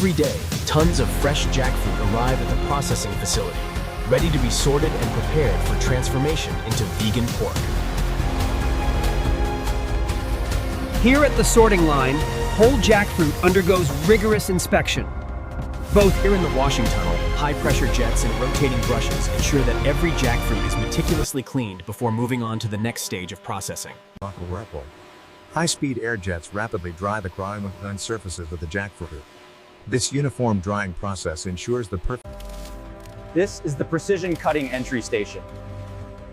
Every day, tons of fresh jackfruit arrive at the processing facility, ready to be sorted and prepared for transformation into vegan pork. Here at the sorting line, whole jackfruit undergoes rigorous inspection. Both Here in the washing tunnel, high-pressure jets and rotating brushes ensure that every jackfruit is meticulously cleaned before moving on to the next stage of processing. High-speed air jets rapidly dry the crime-line surfaces of the jackfruit. This uniform drying process ensures the perfect. This is the precision cutting entry station.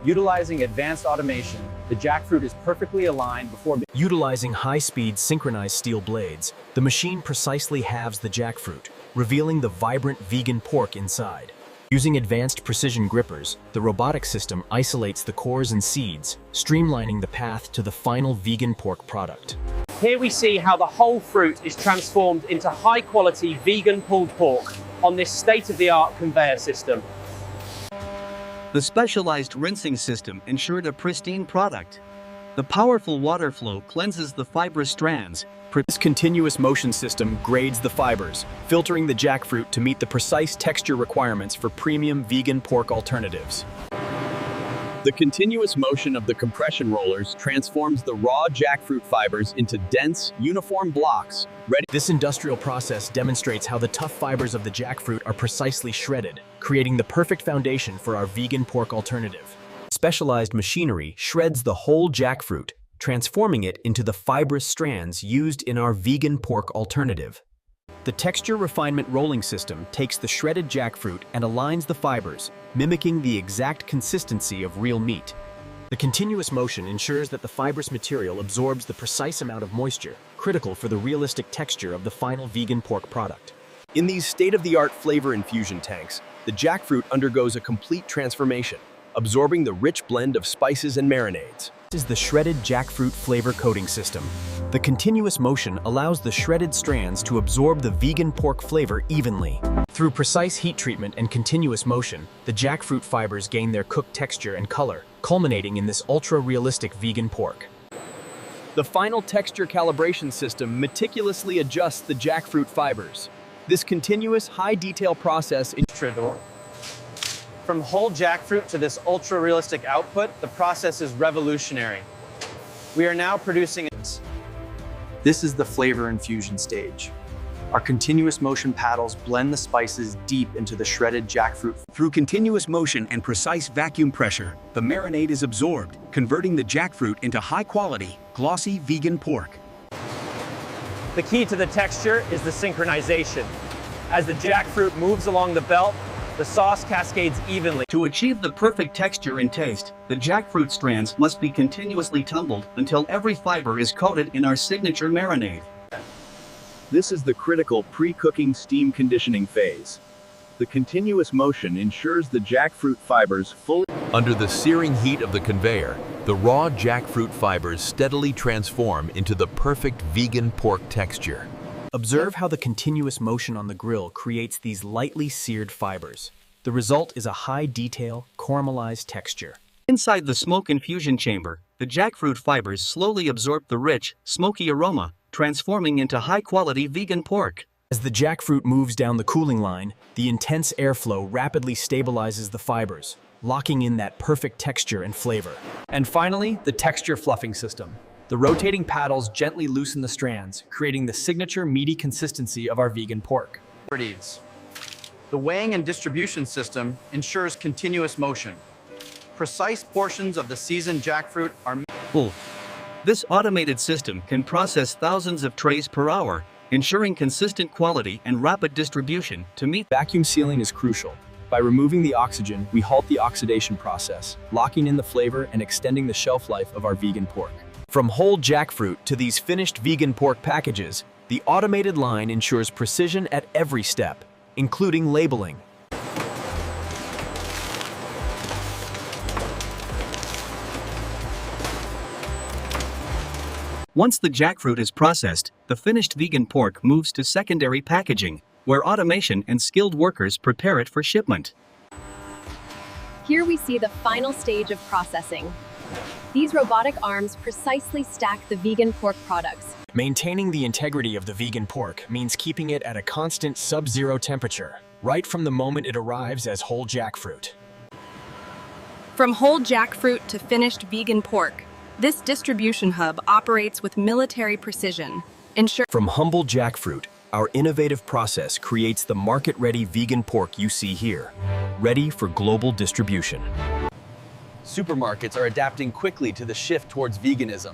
Utilizing advanced automation, the jackfruit is perfectly aligned before. Utilizing high-speed synchronized steel blades, the machine precisely halves the jackfruit, revealing the vibrant vegan pork inside. Using advanced precision grippers, the robotic system isolates the cores and seeds, streamlining the path to the final vegan pork product. Here we see how the whole fruit is transformed into high-quality vegan pulled pork on this state-of-the-art conveyor system. The specialized rinsing system ensured a pristine product. The powerful water flow cleanses the fibrous strands. This continuous motion system grades the fibers, filtering the jackfruit to meet the precise texture requirements for premium vegan pork alternatives. The continuous motion of the compression rollers transforms the raw jackfruit fibers into dense, uniform blocks. This industrial process demonstrates how the tough fibers of the jackfruit are precisely shredded, creating the perfect foundation for our vegan pork alternative. Specialized machinery shreds the whole jackfruit, transforming it into the fibrous strands used in our vegan pork alternative. The texture refinement rolling system takes the shredded jackfruit and aligns the fibers, mimicking the exact consistency of real meat. The continuous motion ensures that the fibrous material absorbs the precise amount of moisture, critical for the realistic texture of the final vegan pork product. In these state-of-the-art flavor infusion tanks, the jackfruit undergoes a complete transformation, absorbing the rich blend of spices and marinades. This is the shredded jackfruit flavor coating system. The continuous motion allows the shredded strands to absorb the vegan pork flavor evenly. Through precise heat treatment and continuous motion, the jackfruit fibers gain their cooked texture and color, culminating in this ultra-realistic vegan pork. The final texture calibration system meticulously adjusts the jackfruit fibers. This continuous high-detail process From whole jackfruit to this ultra-realistic output, the process is revolutionary. We are now producing. This is the flavor infusion stage. Our continuous motion paddles blend the spices deep into the shredded jackfruit. Through continuous motion and precise vacuum pressure, the marinade is absorbed, converting the jackfruit into high-quality, glossy vegan pork. The key to the texture is the synchronization. As the jackfruit moves along the belt, the sauce cascades evenly. To achieve the perfect texture and taste, the jackfruit strands must be continuously tumbled until every fiber is coated in our signature marinade. This is the critical pre-cooking steam conditioning phase. The continuous motion ensures the jackfruit fibers fully. Under the searing heat of the conveyor, the raw jackfruit fibers steadily transform into the perfect vegan pork texture. Observe how the continuous motion on the grill creates these lightly seared fibers. The result is a high-detail, caramelized texture. Inside the smoke infusion chamber, the jackfruit fibers slowly absorb the rich, smoky aroma, transforming into high-quality vegan pork. As the jackfruit moves down the cooling line, the intense airflow rapidly stabilizes the fibers, locking in that perfect texture and flavor. And finally, the texture fluffing system. The rotating paddles gently loosen the strands, creating the signature meaty consistency of our vegan pork. The weighing and distribution system ensures continuous motion. Precise portions of the seasoned jackfruit are. This automated system can process thousands of trays per hour, ensuring consistent quality and rapid distribution to meet. Vacuum sealing is crucial. By removing the oxygen, we halt the oxidation process, locking in the flavor and extending the shelf life of our vegan pork. From whole jackfruit to these finished vegan pork packages, the automated line ensures precision at every step, including labeling. Once the jackfruit is processed, the finished vegan pork moves to secondary packaging, where automation and skilled workers prepare it for shipment. Here we see the final stage of processing. These robotic arms precisely stack the vegan pork products. Maintaining the integrity of the vegan pork means keeping it at a constant sub-zero temperature, right from the moment it arrives as whole jackfruit. From whole jackfruit to finished vegan pork, this distribution hub operates with military precision, From humble jackfruit, our innovative process creates the market-ready vegan pork you see here, ready for global distribution. Supermarkets are adapting quickly to the shift towards veganism.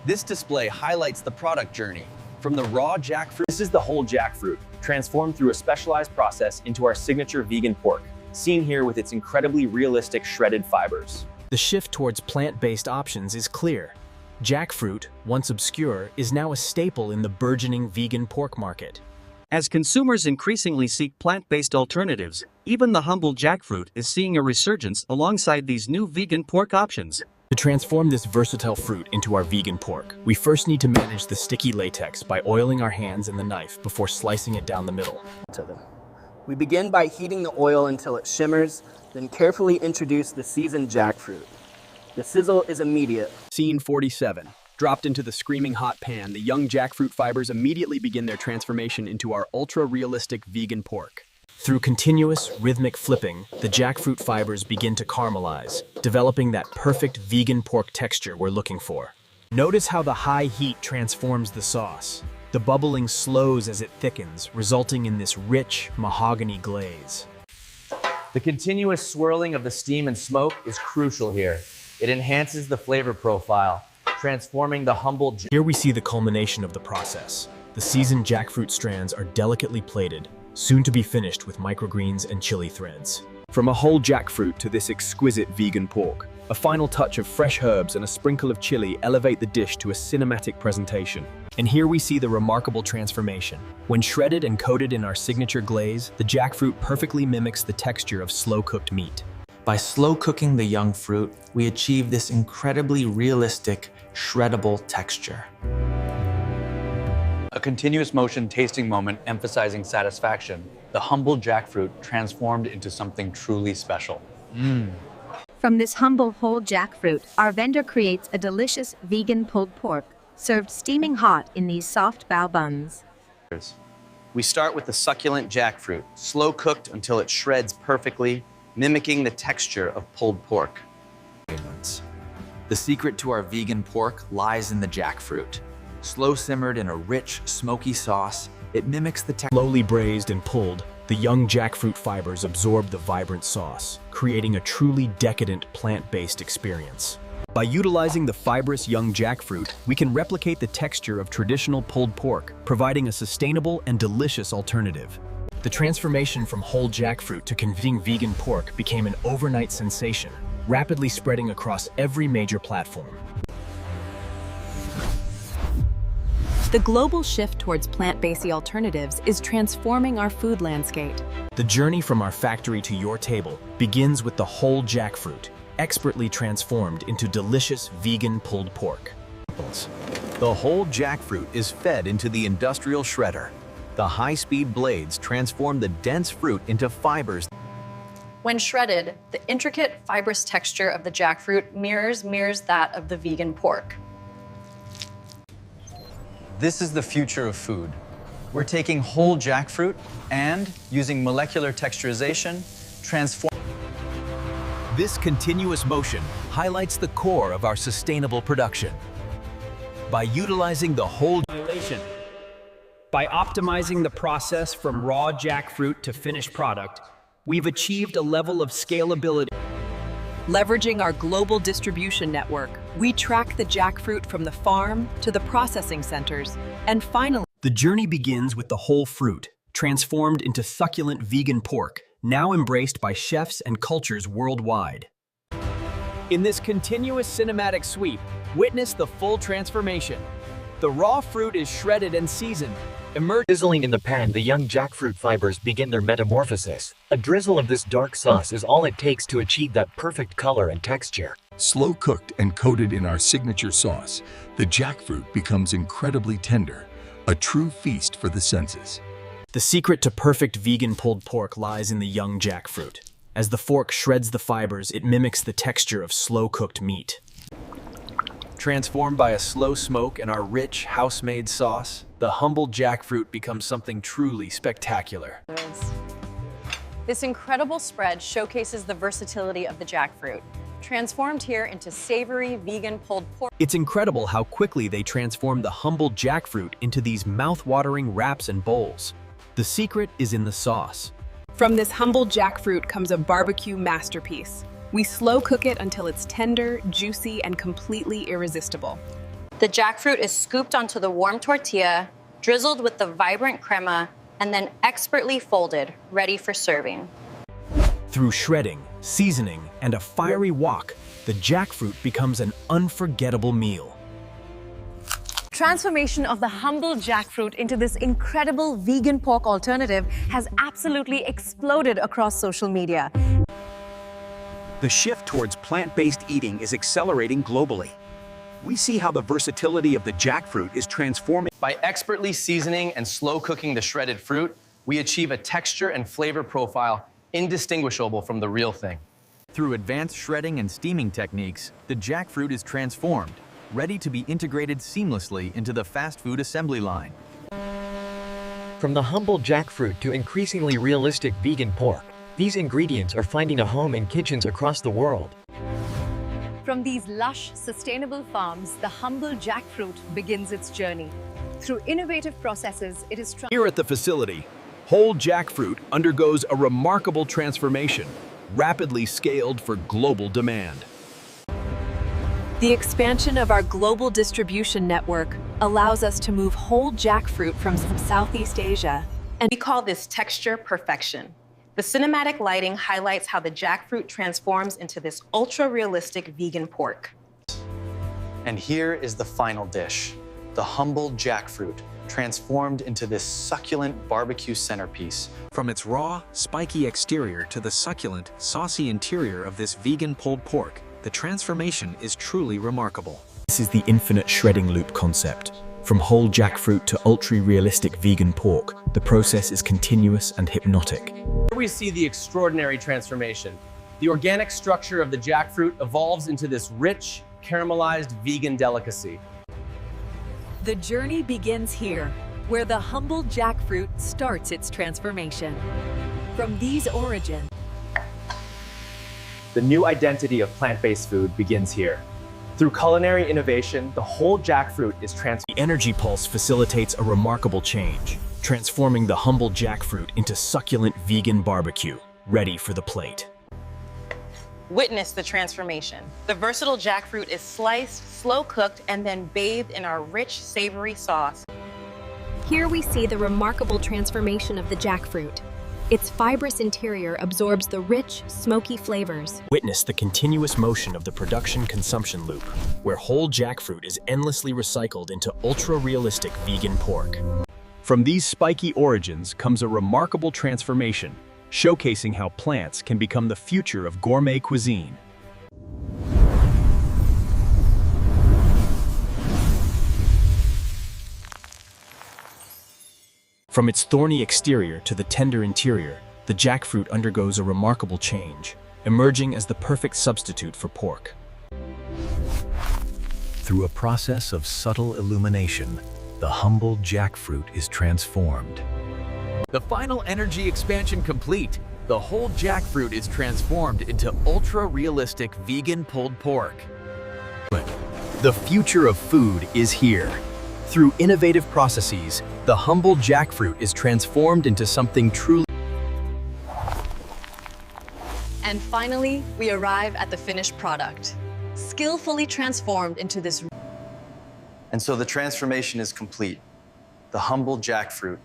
This display highlights the product journey, from the raw jackfruit. This is the whole jackfruit, transformed through a specialized process into our signature vegan pork, seen here with its incredibly realistic shredded fibers. The shift towards plant-based options is clear. Jackfruit, once obscure, is now a staple in the burgeoning vegan pork market. As consumers increasingly seek plant-based alternatives, even the humble jackfruit is seeing a resurgence alongside these new vegan pork options. To transform this versatile fruit into our vegan pork, we first need to manage the sticky latex by oiling our hands and the knife before slicing it down the middle. We begin by heating the oil until it shimmers, then carefully introduce the seasoned jackfruit. The sizzle is immediate. Scene 47. Dropped into the screaming hot pan, the young jackfruit fibers immediately begin their transformation into our ultra-realistic vegan pork. Through continuous, rhythmic flipping, the jackfruit fibers begin to caramelize, developing that perfect vegan pork texture we're looking for. Notice how the high heat transforms the sauce. The bubbling slows as it thickens, resulting in this rich, mahogany glaze. The continuous swirling of the steam and smoke is crucial here. It enhances the flavor profile, transforming the humble. Here we see the culmination of the process. The seasoned jackfruit strands are delicately plated, soon to be finished with microgreens and chili threads. From a whole jackfruit to this exquisite vegan pork, a final touch of fresh herbs and a sprinkle of chili elevate the dish to a cinematic presentation. And here we see the remarkable transformation. When shredded and coated in our signature glaze, the jackfruit perfectly mimics the texture of slow-cooked meat. By slow cooking the young fruit, we achieve this incredibly realistic, shreddable texture. A continuous motion tasting moment emphasizing satisfaction. The humble jackfruit transformed into something truly special. From this humble whole jackfruit, our vendor creates a delicious vegan pulled pork, served steaming hot in these soft bao buns. We start with the succulent jackfruit, slow cooked until it shreds perfectly, mimicking the texture of pulled pork. The secret to our vegan pork lies in the jackfruit. Slow simmered in a rich, smoky sauce, it mimics the texture. Slowly braised and pulled, the young jackfruit fibers absorb the vibrant sauce, creating a truly decadent plant-based experience. By utilizing the fibrous young jackfruit, we can replicate the texture of traditional pulled pork, providing a sustainable and delicious alternative. The transformation from whole jackfruit to convenient vegan pork became an overnight sensation, rapidly spreading across every major platform. The global shift towards plant-based alternatives is transforming our food landscape. The journey from our factory to your table begins with the whole jackfruit, expertly transformed into delicious vegan pulled pork. The whole jackfruit is fed into the industrial shredder. The high-speed blades transform the dense fruit into fibers. When shredded, the intricate, fibrous texture of the jackfruit mirrors that of the vegan pork. This is the future of food. We're taking whole jackfruit and, using molecular texturization, transform. This continuous motion highlights the core of our sustainable production. By utilizing the whole By optimizing the process from raw jackfruit to finished product, we've achieved a level of scalability. Leveraging our global distribution network, we track the jackfruit from the farm to the processing centers, and finally, The journey begins with the whole fruit, transformed into succulent vegan pork, now embraced by chefs and cultures worldwide. In this continuous cinematic sweep, witness the full transformation. The raw fruit is shredded and seasoned. Sizzling in the pan, the young jackfruit fibers begin their metamorphosis. A drizzle of this dark sauce is all it takes to achieve that perfect color and texture. Slow cooked and coated in our signature sauce, the jackfruit becomes incredibly tender, a true feast for the senses. The secret to perfect vegan pulled pork lies in the young jackfruit. As the fork shreds the fibers, it mimics the texture of slow-cooked meat. Transformed by a slow smoke and our rich, house-made sauce, the humble jackfruit becomes something truly spectacular. This incredible spread showcases the versatility of the jackfruit, transformed here into savory, vegan pulled pork. It's incredible how quickly they transform the humble jackfruit into these mouth-watering wraps and bowls. The secret is in the sauce. From this humble jackfruit comes a barbecue masterpiece. We slow cook it until it's tender, juicy, and completely irresistible. The jackfruit is scooped onto the warm tortilla, drizzled with the vibrant crema, and then expertly folded, ready for serving. Through shredding, seasoning, and a fiery wok, the jackfruit becomes an unforgettable meal. Transformation of the humble jackfruit into this incredible vegan pork alternative has absolutely exploded across social media. The shift towards plant-based eating is accelerating globally. We see how the versatility of the jackfruit is transforming. By expertly seasoning and slow cooking the shredded fruit, we achieve a texture and flavor profile indistinguishable from the real thing. Through advanced shredding and steaming techniques, the jackfruit is transformed, ready to be integrated seamlessly into the fast food assembly line. From the humble jackfruit to increasingly realistic vegan pork, these ingredients are finding a home in kitchens across the world. From these lush, sustainable farms, the humble jackfruit begins its journey. Through innovative processes, it is Here at the facility, whole jackfruit undergoes a remarkable transformation, rapidly scaled for global demand. The expansion of our global distribution network allows us to move whole jackfruit from Southeast Asia. And we call this texture perfection. The cinematic lighting highlights how the jackfruit transforms into this ultra-realistic vegan pork. And here is the final dish, the humble jackfruit, transformed into this succulent barbecue centerpiece. From its raw, spiky exterior to the succulent, saucy interior of this vegan pulled pork, the transformation is truly remarkable. This is the infinite shredding loop concept. From whole jackfruit to ultra-realistic vegan pork, the process is continuous and hypnotic. Here we see the extraordinary transformation. The organic structure of the jackfruit evolves into this rich, caramelized vegan delicacy. The journey begins here, where the humble jackfruit starts its transformation. From these origins, The new identity of plant-based food begins here. Through culinary innovation, the whole jackfruit is transformed. The energy pulse facilitates a remarkable change, transforming the humble jackfruit into succulent vegan barbecue, ready for the plate. Witness the transformation. The versatile jackfruit is sliced, slow cooked, and then bathed in our rich, savory sauce. Here we see the remarkable transformation of the jackfruit. Its fibrous interior absorbs the rich, smoky flavors. Witness the continuous motion of the production-consumption loop, where whole jackfruit is endlessly recycled into ultra-realistic vegan pork. From these spiky origins comes a remarkable transformation, showcasing how plants can become the future of gourmet cuisine. From its thorny exterior to the tender interior, the jackfruit undergoes a remarkable change, emerging as the perfect substitute for pork. Through a process of subtle illumination, the humble jackfruit is transformed. The final energy expansion complete. The whole jackfruit is transformed into ultra-realistic vegan pulled pork. The future of food is here. Through innovative processes, the humble jackfruit is transformed into something truly. And finally, we arrive at the finished product, skillfully transformed into this. And so the transformation is complete. The humble jackfruit,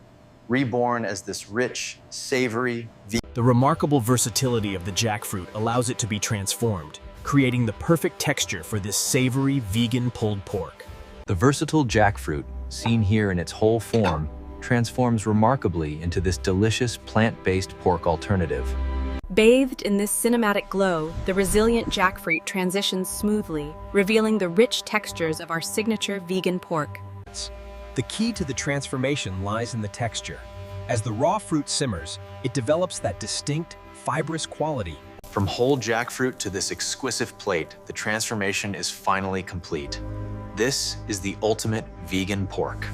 reborn as this rich, savory, The remarkable versatility of the jackfruit allows it to be transformed, creating the perfect texture for this savory vegan pulled pork. The versatile jackfruit, seen here in its whole form, transforms remarkably into this delicious plant-based pork alternative. bathed in this cinematic glow, the resilient jackfruit transitions smoothly, revealing the rich textures of our signature vegan pork. The key to the transformation lies in the texture. As the raw fruit simmers, it develops that distinct, fibrous quality. From whole jackfruit to this exquisite plate, the transformation is finally complete. This is the ultimate vegan pork.